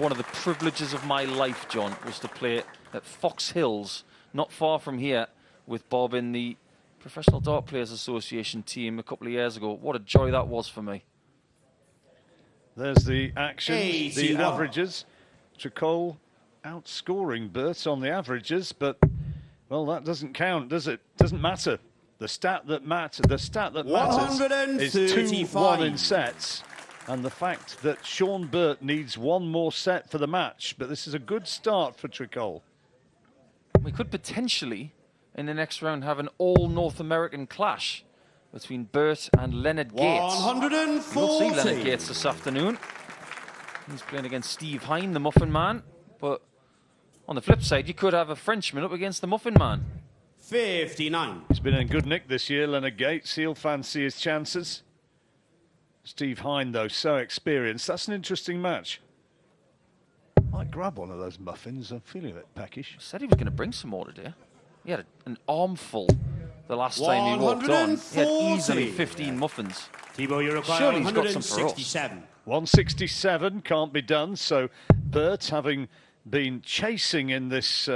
One of the privileges of my life, John, was to play at Fox Hills, not far from here, with Bob in the Professional Dart Players Association team a couple of years ago. What a joy that was for me. There's the action, 81. the averages. Tricole outscoring Burt on the averages, but... Well, that doesn't count, does it? Doesn't matter. The stat that matters is 2-1 in sets, and the fact that Shawn Burt needs one more set for the match. But this is a good start for Tricole. We could potentially, in the next round, have an all-North American clash between Burt and Leonard Gates. 140. You'll see Leonard Gates this afternoon. He's playing against Steve Hine, the Muffin Man, but on the flip side, you could have a Frenchman up against the Muffin Man. 59. He's been in good nick this year, Leonard Gates. He'll fancy his chances. Steve Hine, though, so experienced. That's an interesting match. Might grab one of those muffins. I'm feeling a bit peckish. Said he was going to bring some more today. He had an armful the last time he walked on. He had easily 15 muffins. Thibault, you require Surely he's got some for us. 167. 167 can't be done. So Burt, having been chasing in this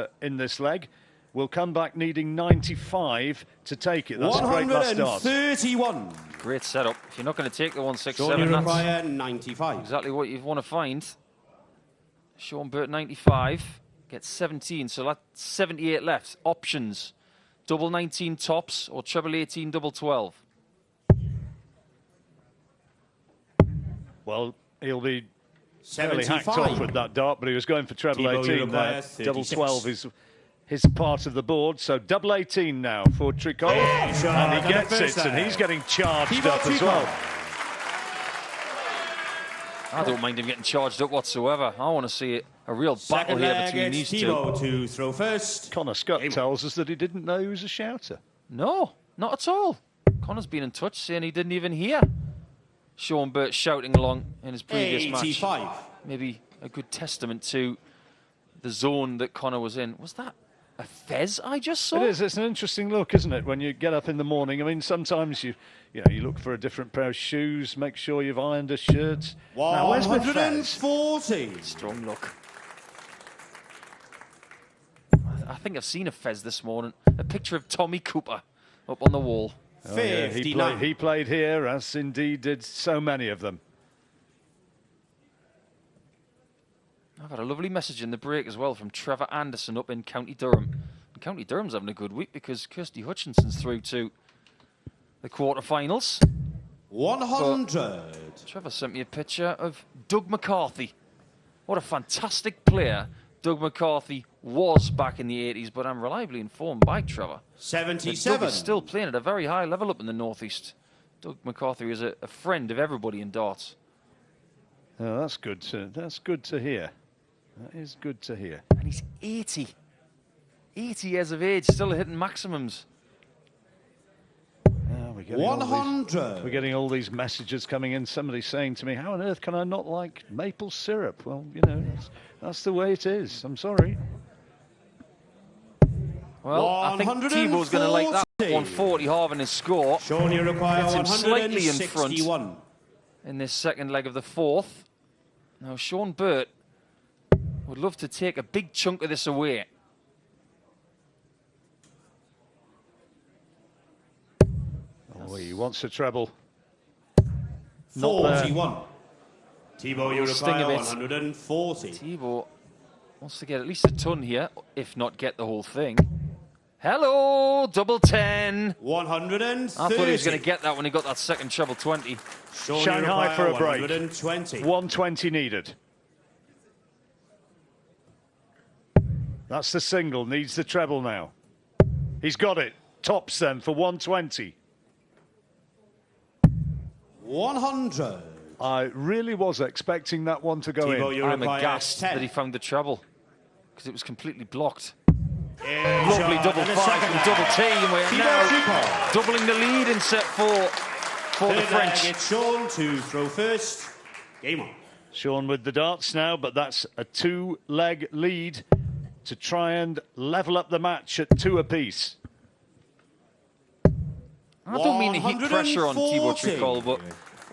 leg, will come back needing 95 to take it. That's a great last start. 131. Great setup. If you're not going to take the So 167, you that's require 95. exactly what you want to find. Shawn Burt 95 gets 17, so that's 78 left. Options: double 19 tops or treble 18 double 12. Well, he'll be fairly 75. hacked off with that dart, but he was going for treble Thibault, you 18 there. require Double 36. 12 is his part of the board, so double 18 now for Tricole, and he gets it, and he's getting charged up as well. I don't mind him getting charged up whatsoever. I want to see a real battle here between these Thibault two. to throw first. Connor Scott tells us that he didn't know he was a shouter. No, not at all. Connor's been in touch saying he didn't even hear Shawn Burt shouting along in his previous 85. match. Maybe a good testament to the zone that Connor was in. Was that a fez I just saw? It is. It's an interesting look, isn't it? When you get up in the morning. I mean, sometimes you look for a different pair of shoes, make sure you've ironed a shirt. Now, where's my fez? 140. Strong look. I think I've seen a fez this morning. A picture of Tommy Cooper up on the wall. Oh, yeah, 59. he played here, as indeed did so many of them. I've had a lovely message in the break as well from Trevor Anderson up in County Durham. And County Durham's having a good week because Kirsty Hutchinson's through to the quarterfinals. 100. But Trevor sent me a picture of Doug McCarthy. What a fantastic player Doug McCarthy was back in the 80s, but I'm reliably informed by Trevor that 77. Doug is still playing at a very high level up in the northeast. Doug McCarthy is a friend of everybody in darts. Oh, that's good to hear. That is good to hear. And he's 80. 80 years of age, still hitting maximums. We're 100. We're getting all these messages coming in. Somebody saying to me, how on earth can I not like maple syrup? Well, that's the way it is. I'm sorry. Well, I think Thibault's going to like that. 140 halving his score. Shawn, you require Gets him slightly in front 161. in this second leg of the fourth. Now, Shawn Burt would love to take a big chunk of this away. Oh, he wants a treble. 41. Thibault, you Sting of require it. 140. Thibault wants to get at least a ton here, if not get the whole thing. Hello, double 10. 130. I thought he was going to get that when he got that second treble 20. Shawn, you Shanghai for require a break. 120. 120 needed. That's the single, needs the treble now. He's got it. Tops them for 120. 100. I really was expecting that one to go Thibault, in. you I'm require aghast 10. that he found the treble because it was completely blocked. Yeah, Lovely Shawn, double and a 5 second from leg. double T, and we're Thibault, now Tricole. doubling the lead in set 4 for the Third French. leg, it's Shawn to throw first. Game on. Shawn with the darts now, but that's a 2-leg lead to try and level up the match at 2 apiece. I don't mean to heap pressure on Thibault 140. Tricole, but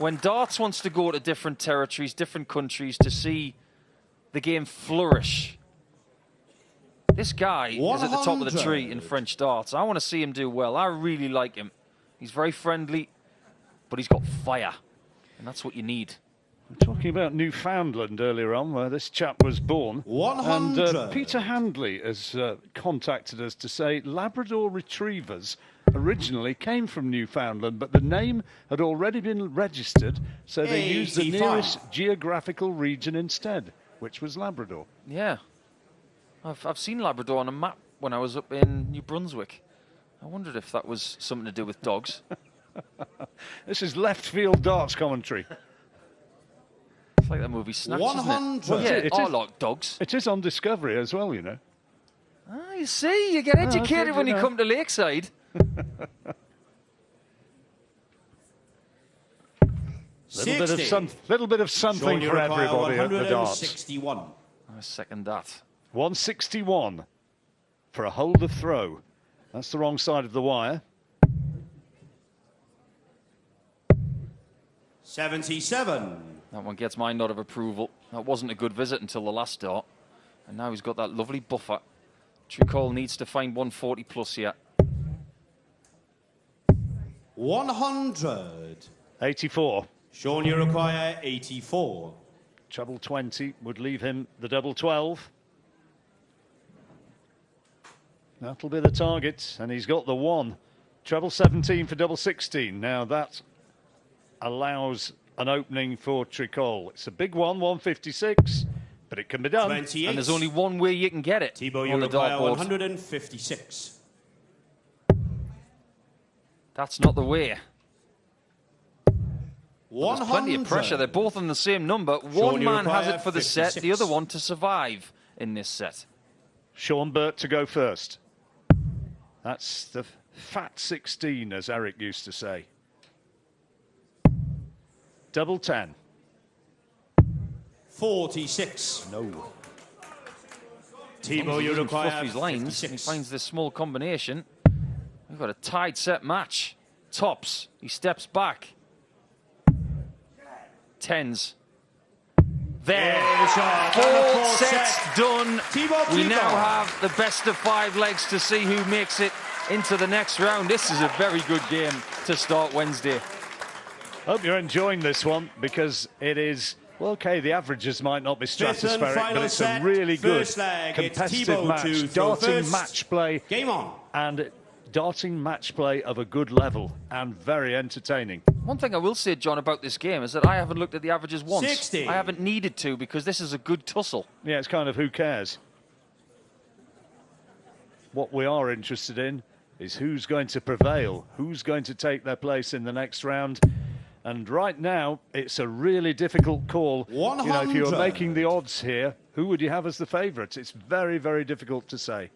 when darts wants to go to different territories, different countries to see the game flourish, this guy is at the top of the tree in French darts. I want to see him do well. I really like him. He's very friendly, but he's got fire, and that's what you need. Talking about Newfoundland earlier on, where this chap was born. 100. And Peter Handley has contacted us to say Labrador Retrievers originally came from Newfoundland, but the name had already been registered, so they used the 85. nearest geographical region instead, which was Labrador. Yeah. I've seen Labrador on a map when I was up in New Brunswick. I wondered if that was something to do with dogs. This is left field darts commentary. It's like that movie Snatch, isn't it? 100. Well, yeah, It I is. like dogs. It is on Discovery as well, you know. Ah, you see, you get educated good when to you know. come to Lakeside. Little bit of something Shawn, you for require everybody at the darts. 161. I second that. 161 for a hold of throw. That's the wrong side of the wire. 77. That one gets my nod of approval. That wasn't a good visit until the last dart. And now he's got that lovely buffer. Tricole needs to find 140 plus here. 100. 84. Shawn, you require 84. Treble 20 would leave him the double 12. That'll be the target, and he's got the 1. Treble 17 for double 16. Now that allows an opening for Tricole. It's a big one, 156, but it can be done. 28. And there's only one way you can get it Thibault, you on the require dartboard. 156. That's not the way. There's 100. plenty of pressure. They're both on the same number. Shawn, One you man has require it for the set, the 56. other one to survive in this set. Shawn Burt to go first. That's the fat 16, as Eric used to say. Double 10. 46. No. Thibault, you Doesn't require fluff his lines. He 56. finds this small combination. We've got a tied set match. Tops. He steps back. Tens. There. Yeah, Shawn. Four sets done. Thibault, We Tricole. now have the best of 5 legs to see who makes it into the next round. This is a very good game to start Wednesday. Hope you're enjoying this one, because it is, well, okay, the averages might not be Fifth and stratospheric, but final it's set. a really good First leg, it's competitive Thibault to match. throw Darting first. match play, Game on. and darting match play of a good level and very entertaining. One thing I will say, John, about this game is that I haven't looked at the averages once. 60. I haven't needed to, because this is a good tussle. Yeah, it's kind of who cares. What we are interested in is who's going to prevail, who's going to take their place in the next round. And right now, it's a really difficult call. 100. You know, if you were making the odds here, who would you have as the favourite? It's very, very difficult to say.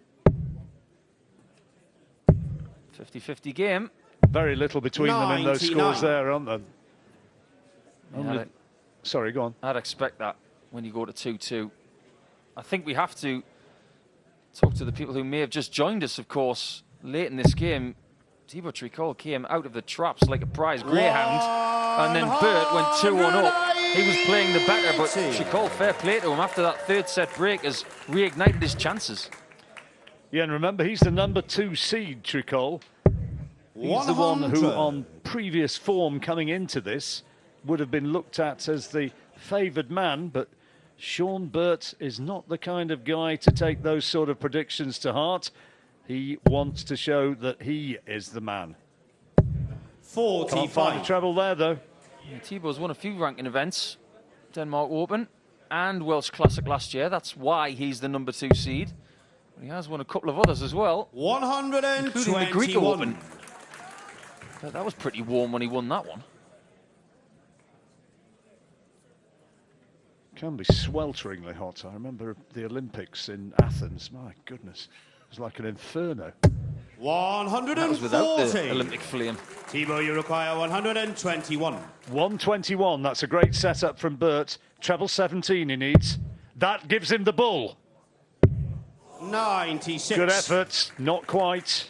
50-50 game. Very little between them in those 99. scores there, aren't there? Only- Yeah, Sorry, go on. I'd expect that when you go to 2-2. I think we have to talk to the people who may have just joined us, of course, late in this game. Thibault Tricole came out of the traps like a prize greyhound, and then Burt went 2-1 up. He was playing the better, but Tricole, fair play to him, after that third set break, has reignited his chances. Yeah, and remember, he's the number 2 seed, Tricole. He's the one who, on previous form coming into this, would have been looked at as the favoured man, but Shawn Burt is not the kind of guy to take those sort of predictions to heart. He wants to show that he is the man. 45. Can't find a treble there, though. Yeah, Thibault's won a few ranking events, Denmark Open and Welsh Classic last year. That's why he's the number 2 seed. He has won a couple of others as well, 121. including the Greek Open. But that was pretty warm when he won that one. Can be swelteringly hot. I remember the Olympics in Athens. My goodness, it was like an inferno. 140. That was without the Olympic flame. Thibault, you require 121. 121, that's a great setup from Burt. Treble 17 he needs. That gives him the bull. 96. Good effort, not quite.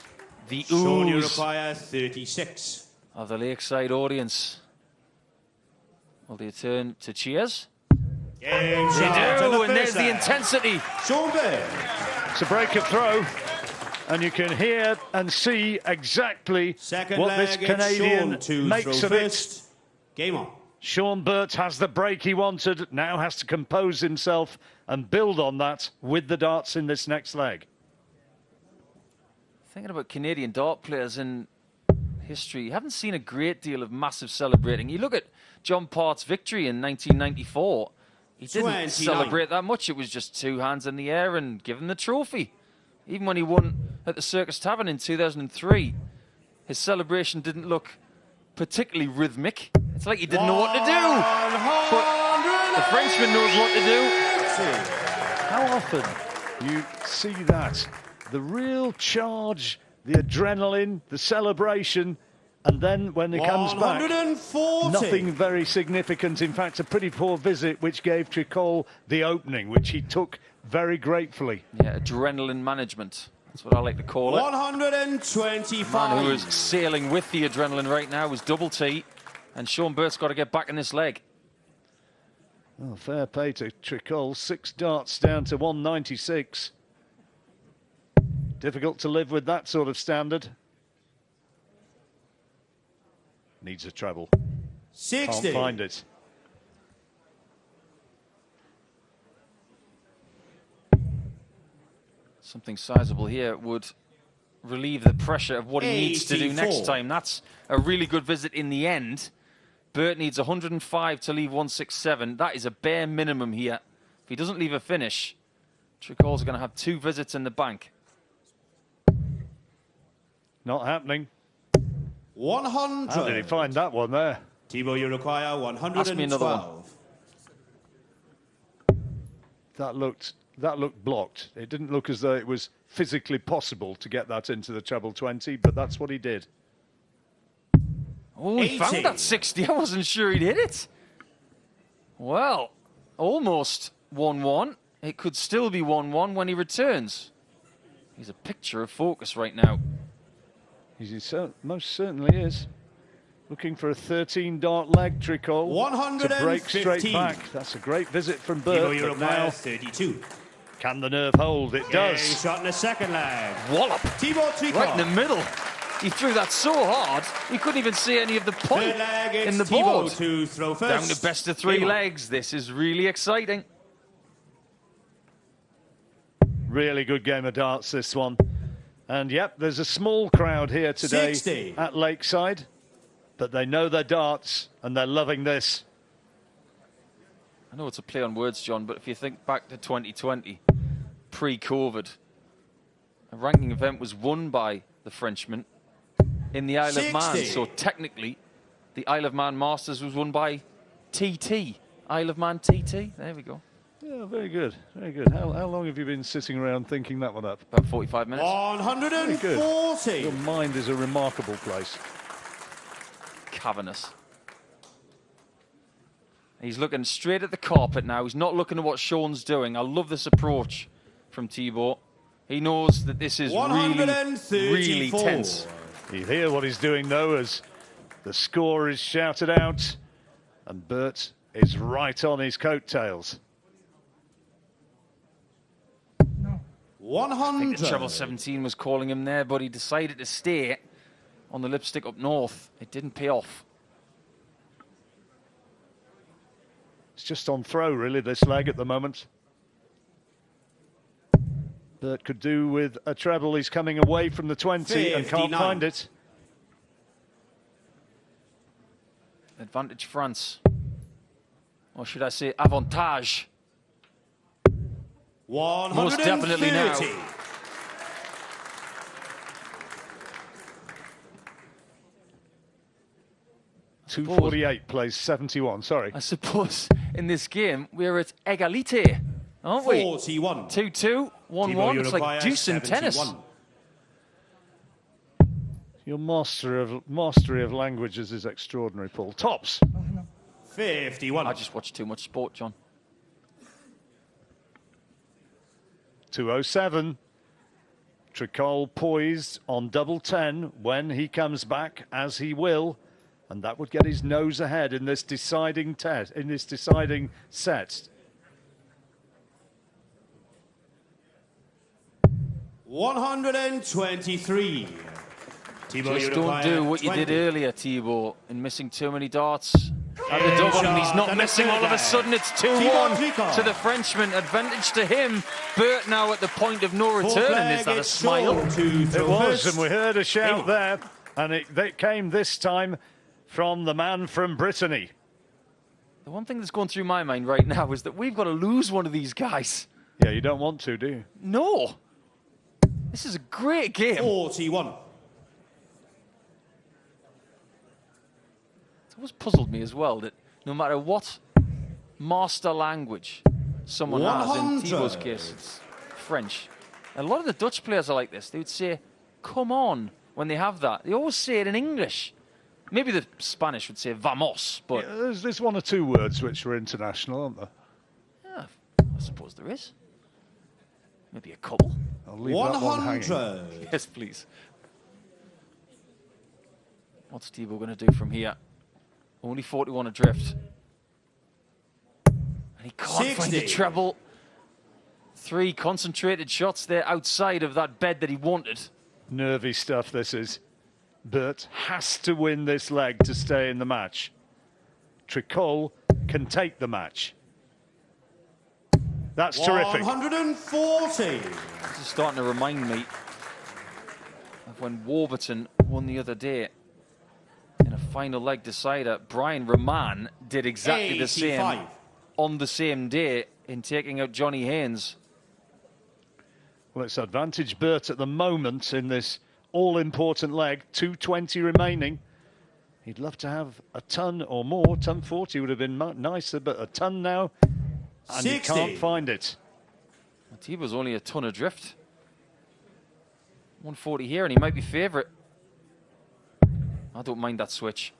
The Shawn, you ooze require 36. of the Lakeside audience. Will they turn to cheers? Game They shot on do, and first there's the leg. intensity. Shawn Burt. It's a break of throw, and you can hear and see exactly Second what this leg, it's Canadian Shawn to makes throw of it. first. Game on. Shawn Burt has the break he wanted, now has to compose himself and build on that with the darts in this next leg. Thinking about Canadian dart players in history, you haven't seen a great deal of massive celebrating. You look at John Part's victory in 1994, he didn't 29. celebrate that much. It was just 2 hands in the air and give him the trophy. Even when he won at the Circus Tavern in 2003, his celebration didn't look particularly rhythmic. It's like he didn't know what to do. But the Frenchman knows what to do. How often you see that? The real charge, the adrenaline, the celebration, and then when he comes back, 140. nothing very significant. In fact, a pretty poor visit, which gave Tricole the opening, which he took very gratefully. Yeah, adrenaline management. That's what I like to call it. 125. Man who is sailing with the adrenaline right now is Double T, and Shawn Burt's got to get back in this leg. Oh, fair play to Tricole. 6 darts down to 196. Difficult to live with that sort of standard. Needs a treble. 60. Can't find it. Something sizable here would relieve the pressure of what he needs to do 84. next time. That's a really good visit in the end. Burt needs 105 to leave 167. That is a bare minimum here. If he doesn't leave a finish, Tricole's going to have 2 visits in the bank. Not happening. 100. How did he find that one there? Thibault, you require 112. Ask me another one. That looked blocked. It didn't look as though it was physically possible to get that into the treble 20, but that's what he did. Oh, he 80. found that 60. I wasn't sure he'd hit it. Well, almost 1-1. It could still be 1-1 when he returns. He's a picture of focus right now. He most certainly is. Looking for a 13-dart leg, Tricole. 115. To break straight back. That's a great visit from Thibault, Burt. you But require now, 32. can the nerve hold? It Game does. shot in the second leg. Wallop. Thibault Tricole. Right in the middle. He threw that so hard, he couldn't even see any of the point Third leg, it's in the Thibault board. to throw first. Down to best of 3 Game on. legs. This is really exciting. Really good game of darts, this one. And yep, there's a small crowd here today 60. at Lakeside, but they know their darts and they're loving this. I know it's a play on words, John, but if you think back to 2020, pre-COVID, a ranking event was won by the Frenchman in the Isle of Man. 60. So technically, the Isle of Man Masters was won by TT. Isle of Man TT. There we go. Yeah, very good, very good. How long have you been sitting around thinking that one up? About 45 minutes. 140. Your mind is a remarkable place. Cavernous. He's looking straight at the carpet now. He's not looking at what Shawn's doing. I love this approach from Thibault. He knows that this is really, really 134. tense. You hear what he's doing, though, as the score is shouted out, and Burt is right on his coattails. 100. I think the treble 17 was calling him there, but he decided to stay on the lipstick up north. It didn't pay off. It's just on throw, really, this leg at the moment. Burt could do with a treble. He's coming away from the 20 and can't find it. Advantage France. Or should I say avantage? Most definitely now. 248 plays 71, sorry. I suppose in this game we're at égalité, aren't we? 41. 2-2, 1-1. It's like deuce in tennis. Your mastery of languages is extraordinary, Paul. Tops. 51. I just watch too much sport, John. 207. Tricole poised on double 10 when he comes back, as he will, and that would get his nose ahead in this deciding test, in this deciding set. 123. Thibault, just don't do what you did earlier, Thibault, in missing too many darts. At the double, and he's not missing. All of a sudden, it's 2-1 to the Frenchman. Advantage to him. Burt now at the point of no return. And is that a smile? It was, and we heard a shout there. And it came this time from the man from Brittany. The one thing that's going through my mind right now is that we've got to lose one of these guys. Yeah, you don't want to, do you? No. This is a great game. 41. It's always puzzled me as well that no matter what master language someone has, in Thibault's case, it's French. A lot of the Dutch players are like this. They would say, come on, when they have that. They always say it in English. Maybe the Spanish would say vamos, but... Yeah, there's one or two words which are international, aren't there? Yeah, I suppose there is. Maybe a couple. I'll leave that one hanging. Yes, please. What's Thibault going to do from here? Only 41 adrift. And he can't find the treble. 3 concentrated shots there outside of that bed that he wanted. Nervy stuff, this is. Burt has to win this leg to stay in the match. Tricole can take the match. That's terrific. 140. This is starting to remind me of when Warburton won the other day in a final leg decider. Brian Rahman did exactly the same on the same day in taking out Johnny Haynes. Well, it's advantage Burt at the moment in this all-important leg. 220 remaining. He'd love to have a ton or more. Ton 40 would have been nicer, but a ton now, and 60. He can't find it. Thibault's only a ton adrift. 140 here, and he might be favourite. I don't mind that switch.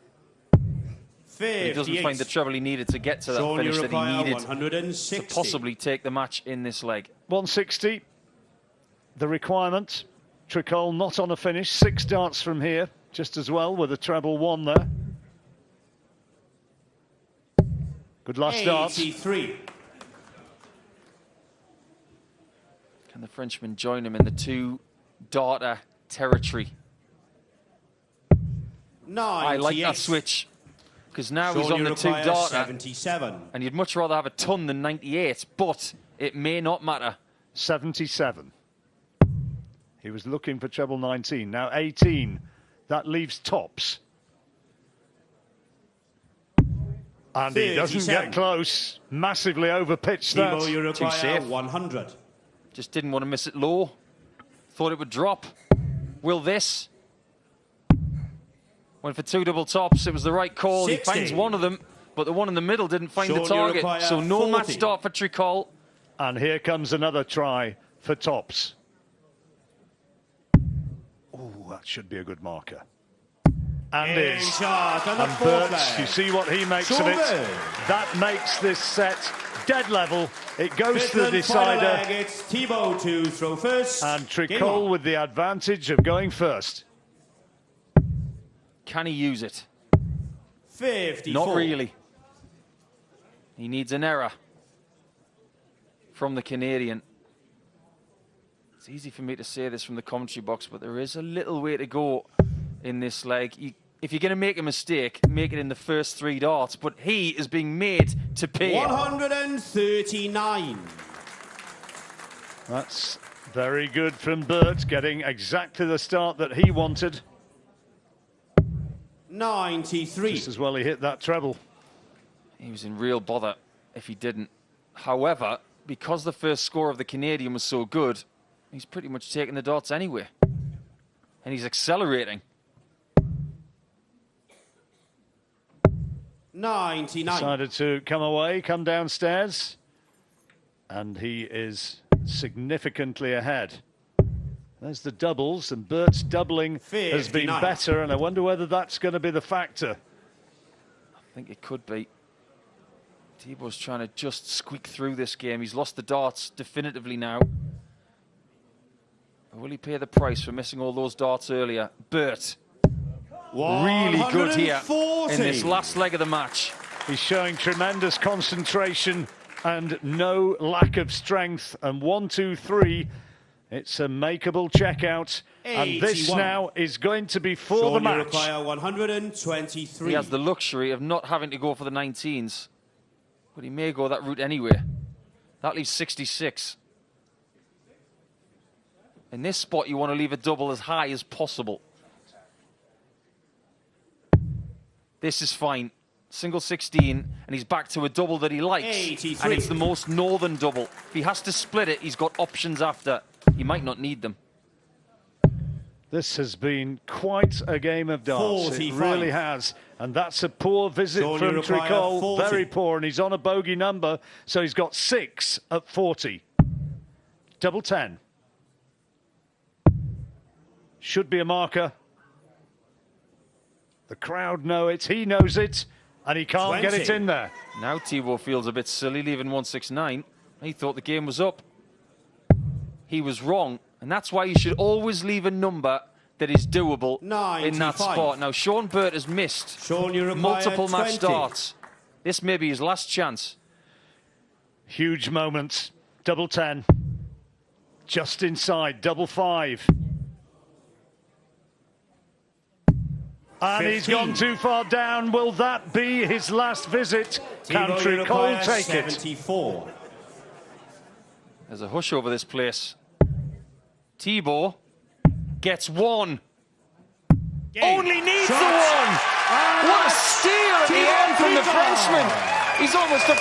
He doesn't find the treble he needed to get to that Shawn, finish that he needed 160. to possibly take the match in this leg. 160, the requirement. Tricole not on a finish. 6 darts from here, just as well, with a treble 1 there. Good last dart. 83. Can the Frenchman join him in the 2-darter territory? I like that switch, because now Shawn, he's on the 2-darter, 77. and you'd much rather have a ton than 98, but it may not matter. 77. He was looking for treble 19, now 18. That leaves tops. And he doesn't get close. Massively overpitched that. Thibault, you require Too safe. 100. Just didn't want to miss it low. Thought it would drop. Will this? Went for 2 double tops. It was the right call. 60. He finds one of them, but the one in the middle didn't find Shawn, the target. So no 40. match start for Tricole. And here comes another try for tops. Oh, that should be a good marker. And is. And Burt, you see what he makes of it. That makes this set dead level. It goes to the decider. It's Thibault to throw first. And Tricole with the advantage of going first. Can he use it? 54. Not really. He needs an error from the Canadian. It's easy for me to say this from the commentary box, but there is a little way to go in this leg. If you're going to make a mistake, make it in the first 3 darts, but he is being made to pay. 139. That's very good from Burt, getting exactly the start that he wanted. 93. Just as well he hit that treble. He was in real bother if he didn't. However, because the first score of the Canadian was so good, he's pretty much taking the darts anyway. And he's accelerating. 99. Decided to come away, come downstairs. And he is significantly ahead. There's the doubles, and Burt's doubling 59. has been better, and I wonder whether that's going to be the factor. I think it could be. Thibault's trying to just squeak through this game. He's lost the darts definitively now. But will he pay the price for missing all those darts earlier? Burt, really good here in this last leg of the match. He's showing tremendous concentration and no lack of strength. And 1, 2, 3, it's a makeable checkout. 81. And this now is going to be for the Shawn, match. require 123. He has the luxury of not having to go for the 19s. But he may go that route anyway. That leaves 66. In this spot, you want to leave a double as high as possible. This is fine. Single 16, and he's back to a double that he likes. 83. And it's the most northern double. If he has to split it, he's got options after. He might not need them. This has been quite a game of darts. 45. It really has. And that's a poor visit Shawn, from you require Tricole. 40. Very poor, and he's on a bogey number, so he's got 6 at 40. Double 10. Should be a marker. The crowd know it, he knows it, and he can't 20. get it in there. Now Thibault feels a bit silly leaving 169. He thought the game was up. He was wrong, and that's why you should always leave a number that is doable 95. in that spot. Now, Shawn Burt has missed Shawn, you require multiple 20. match darts. This may be his last chance. Huge moment. Double 10. Just inside. Double 5. And 15. he's gone too far down. Will that be his last visit? Can Thibault, you Tricole require take 74. There's a hush over this place. Thibault gets 1. Only needs the 1. What a steal at the end from the Frenchman. He's almost a